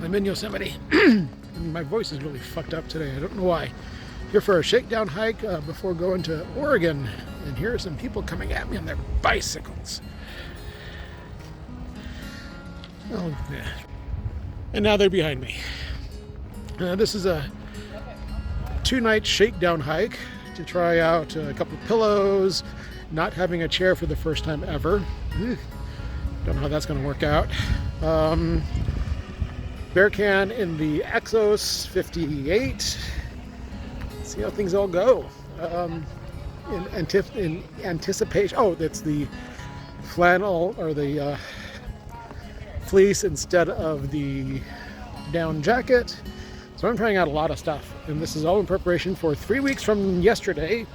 I'm in Yosemite. My voice is really fucked up today. I don't know why. Here for a shakedown hike before going to Oregon. And here are some people coming at me on their bicycles. Oh, yeah. And now they're behind me. This is a 2-night shakedown hike to try out a couple of pillows, not having a chair for the first time ever. Don't know how that's going to work out. Bear can in the Exos 58. See how things all go. In anticipation. Oh, that's the flannel or the fleece instead of the down jacket. So I'm trying out a lot of stuff, and this is all in preparation for 3 weeks from yesterday,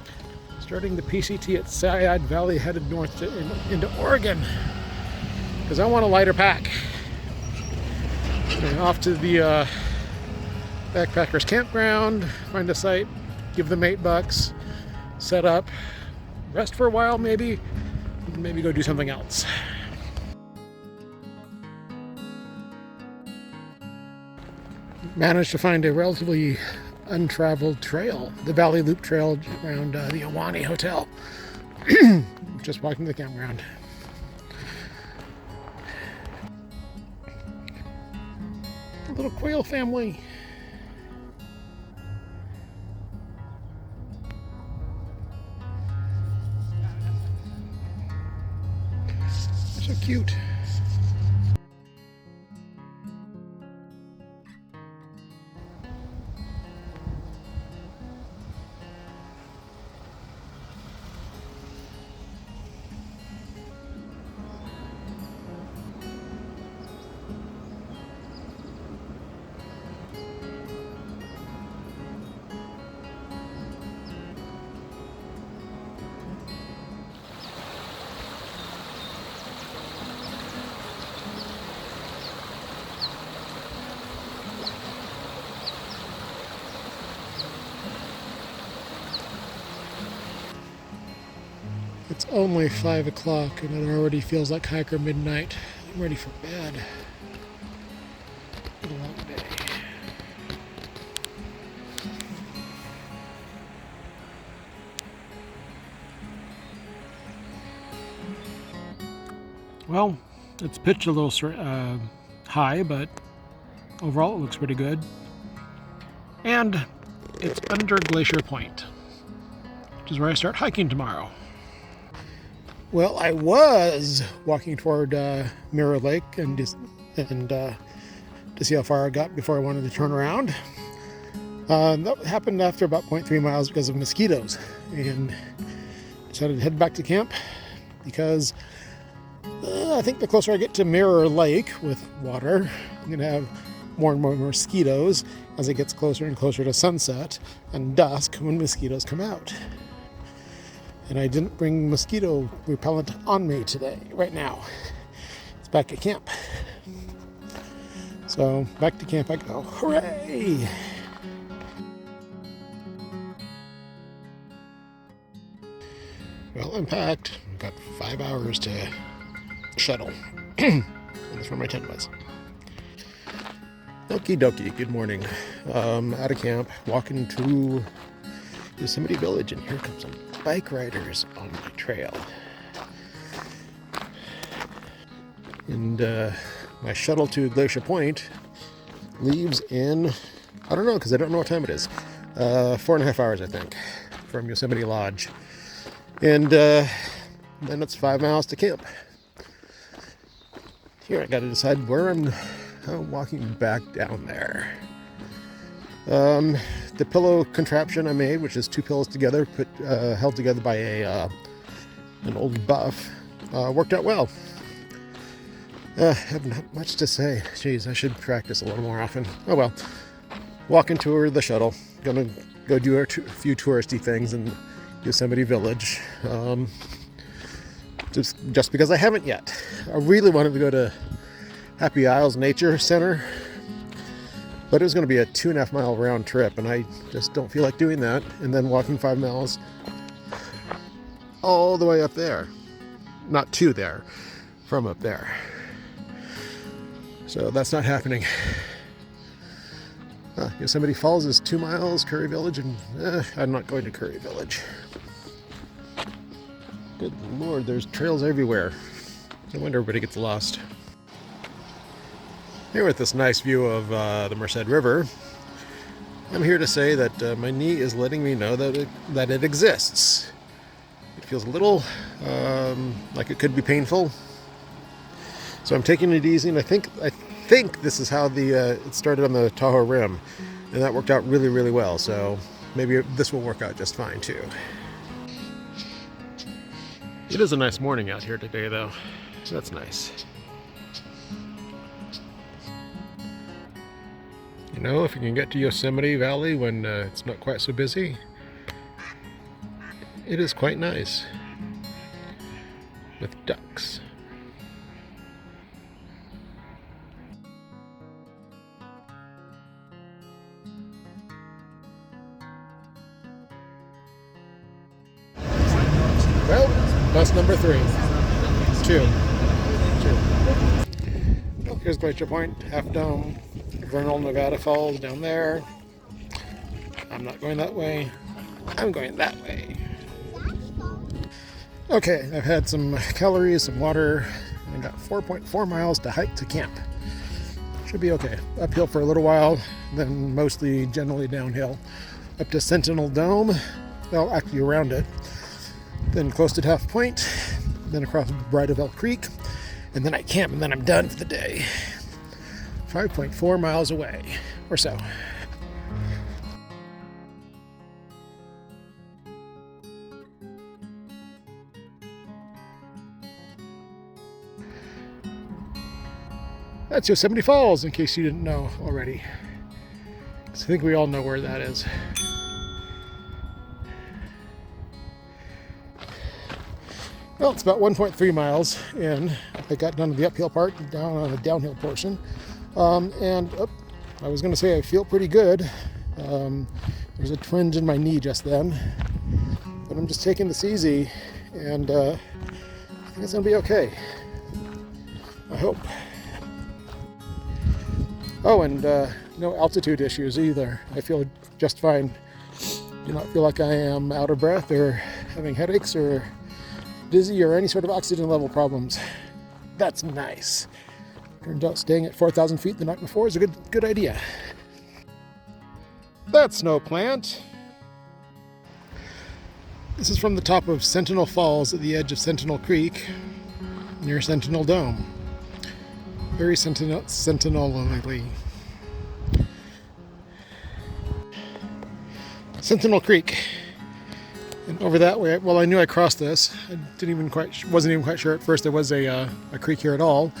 starting the PCT at Sayad Valley, headed north into Oregon, because I want a lighter pack. And off to the backpackers campground, find a site, give them $8, set up, rest for a while, maybe go do something else. Managed to find a relatively untraveled trail, the Valley Loop Trail around the Wawona Hotel. Just walking to the campground. A little quail family. So cute. It's only 5 o'clock and it already feels like hiker midnight. I'm ready for bed. Been a long day. Well, it's pitched a little high, but overall it looks pretty good. And it's under Glacier Point, which is where I start hiking tomorrow. Well, I was walking toward Mirror Lake and to see how far I got before I wanted to turn around. That happened after about 0.3 miles because of mosquitoes, and decided to head back to camp because I think the closer I get to Mirror Lake with water, I'm going to have more and more mosquitoes as it gets closer and closer to sunset and dusk when mosquitoes come out. And I didn't bring mosquito repellent on me today, right now. It's back at camp. So back to camp I go. Hooray! Well, I'm packed. I've got 5 hours to shuttle. And that's where my tent was. Okie dokie, good morning. Out of camp, walking to Yosemite Village, and here comes some bike riders on my trail. And my shuttle to Glacier Point leaves in, I don't know, because I don't know what time it is. 4.5 hours, I think, from Yosemite Lodge. And then it's 5 miles to camp. Here I got to decide where I'm walking back down there. The pillow contraption I made, which is 2 pillows together, held together by an old buff, worked out well. I have not much to say. Jeez, I should practice a little more often. Oh well. Walking toward the shuttle. Gonna go do a few touristy things in Yosemite Village. Just because I haven't yet. I really wanted to go to Happy Isles Nature Center, but it was going to be a 2.5 mile round trip, and I just don't feel like doing that. And then walking 5 miles all the way up there. Not to there, from up there. So that's not happening. Yosemite Falls is 2 miles, Curry Village, and I'm not going to Curry Village. Good Lord, there's trails everywhere. No wonder everybody gets lost. Here with this nice view of the Merced River, I'm here to say that my knee is letting me know that it exists. It feels a little like it could be painful, so I'm taking it easy, and I think this is how it started on the Tahoe Rim, and that worked out really, really well. So maybe this will work out just fine too. It is a nice morning out here today, though. That's nice. You know, if you can get to Yosemite Valley when it's not quite so busy, it is quite nice with ducks. Well, bus number 3. 2. Well, here's Glacier Point, Half Dome, Vernal, Nevada Falls down there. I'm not going that way. I'm going that way. Okay, I've had some calories, some water, and got 4.4 miles to hike to camp. Should be okay. Uphill for a little while, then mostly generally downhill. Up to Sentinel Dome, well, actually around it. Then close to Half Point, then across Bridalveil Creek, and then I camp, and then I'm done for the day. 5.4 miles away, or so. That's Yosemite Falls, in case you didn't know already. So I think we all know where that is. Well, it's about 1.3 miles in. I got done with the uphill part, down on the downhill portion. I was going to say I feel pretty good. There's a twinge in my knee just then. But I'm just taking this easy, and I think it's going to be okay. I hope. Oh, and no altitude issues either. I feel just fine. Do not feel like I am out of breath or having headaches or dizzy or any sort of oxygen level problems. That's nice. Turns out staying at 4,000 feet the night before is a good idea. That's no plant. This is from the top of Sentinel Falls at the edge of Sentinel Creek near Sentinel Dome. Very sentinel-ly. Sentinel Creek. And over that way, well, I knew I crossed this. I wasn't even quite sure at first there was a creek here at all,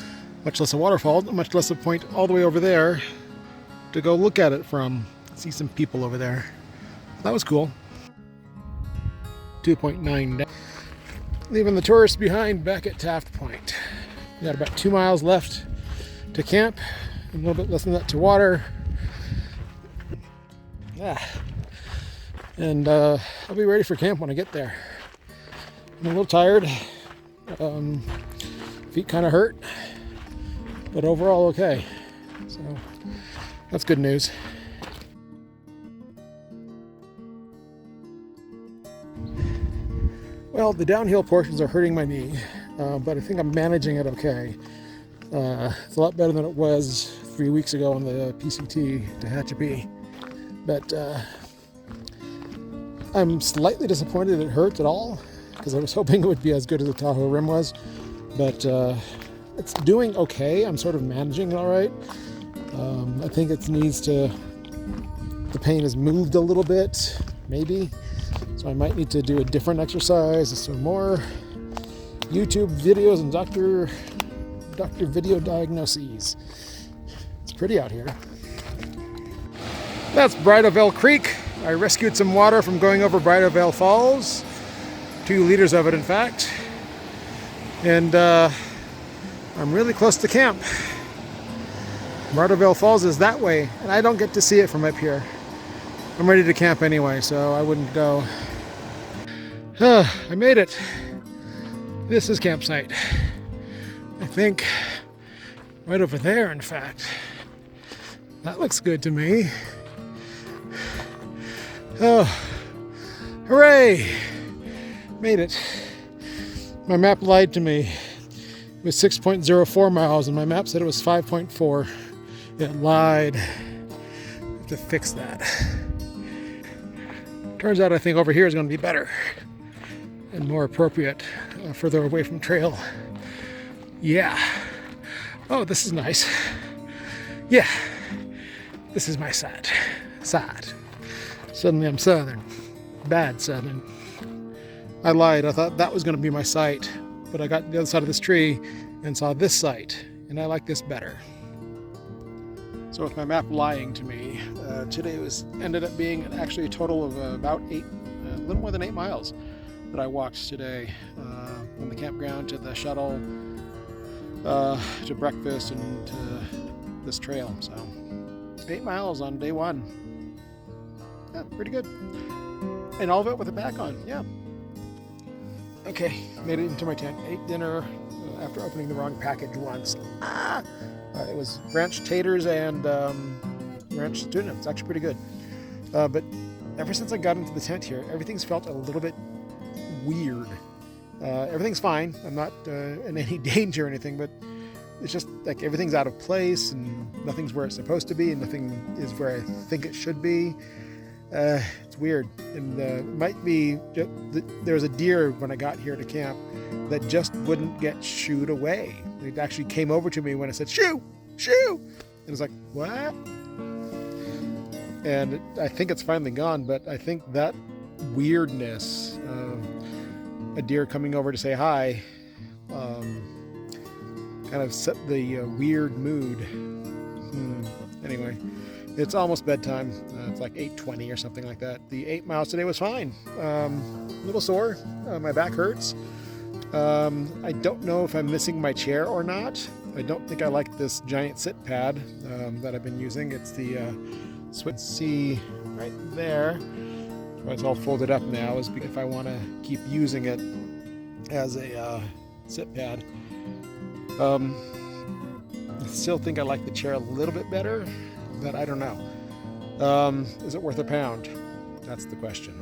much less a waterfall, much less a point all the way over there to go look at it from. See some people over there. That was cool. 2.9 down. Leaving the tourists behind back at Taft Point. We got about 2 miles left to camp, and a little bit less than that to water. And I'll be ready for camp when I get there. I'm a little tired. Feet kind of hurt, but overall okay. So that's good news. Well, the downhill portions are hurting my knee, but I think I'm managing it okay. It's a lot better than it was 3 weeks ago on the PCT to Tehachapi. But I'm slightly disappointed it hurt at all, because I was hoping it would be as good as the Tahoe Rim was. But it's doing okay. I'm sort of managing it all right. I think it needs to, the pain has moved a little bit, maybe. So I might need to do a different exercise, some more YouTube videos and doctor video diagnoses. It's pretty out here. That's Bridalveil Creek. I rescued some water from going over Bridalveil Falls. 2 liters of it, in fact. And I'm really close to camp. Bridalveil Falls is that way, and I don't get to see it from up here. I'm ready to camp anyway, so I wouldn't go. I made it. This is campsite. I think right over there, in fact. That looks good to me. Oh, hooray! Made it. My map lied to me. It was 6.04 miles and my map said it was 5.4. It lied. I have to fix that. Turns out I think over here is going to be better and more appropriate, further away from trail. Yeah. Oh, this is nice. Yeah. This is my side. Suddenly I'm southern. Bad southern. I lied. I thought that was going to be my site, but I got to the other side of this tree and saw this site, and I like this better. So with my map lying to me, today ended up being actually a total of about a little more than 8 miles that I walked today, from the campground to the shuttle, to breakfast, and to this trail. So 8 miles on day 1. Yeah, pretty good. And all of it with a pack on. Yeah. Okay, made it into my tent. Ate dinner after opening the wrong package once. It was ranch taters and ranch tuna. It's actually pretty good. But ever since I got into the tent here, everything's felt a little bit weird. Everything's fine. I'm not in any danger or anything, but it's just like everything's out of place and nothing's where it's supposed to be and nothing is where I think it should be. It's weird, and it might be there was a deer when I got here to camp that just wouldn't get shooed away. It actually came over to me when I said shoo, and it's like, what? And I think it's finally gone, but I think that weirdness of a deer coming over to say hi kind of set the weird mood. Anyway, it's almost bedtime. It's like 8:20 or something like that. The 8 miles today was fine. A little sore. My back hurts. I don't know if I'm missing my chair or not. I don't think I like this giant sit pad that I've been using. It's the C right there. It's all folded up now, is because if I want to keep using it as a sit pad. I still think I like the chair a little bit better, but I don't know. Is it worth a pound? That's the question.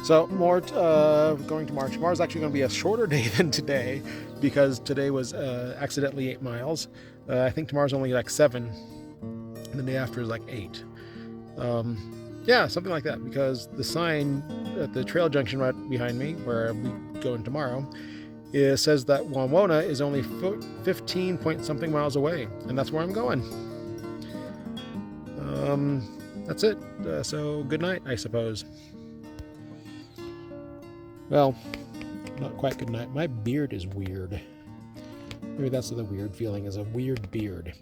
So more going tomorrow. Tomorrow's actually going to be a shorter day than today because today was accidentally 8 miles. I think tomorrow's only like 7, and the day after is like 8. Yeah, something like that, because the sign at the trail junction right behind me, where we go in tomorrow, says that Wawona is only 15 point something miles away, and that's where I'm going. That's it. So good night, I suppose. Well, not quite good night. My beard is weird. Maybe that's the weird feeling, is a weird beard.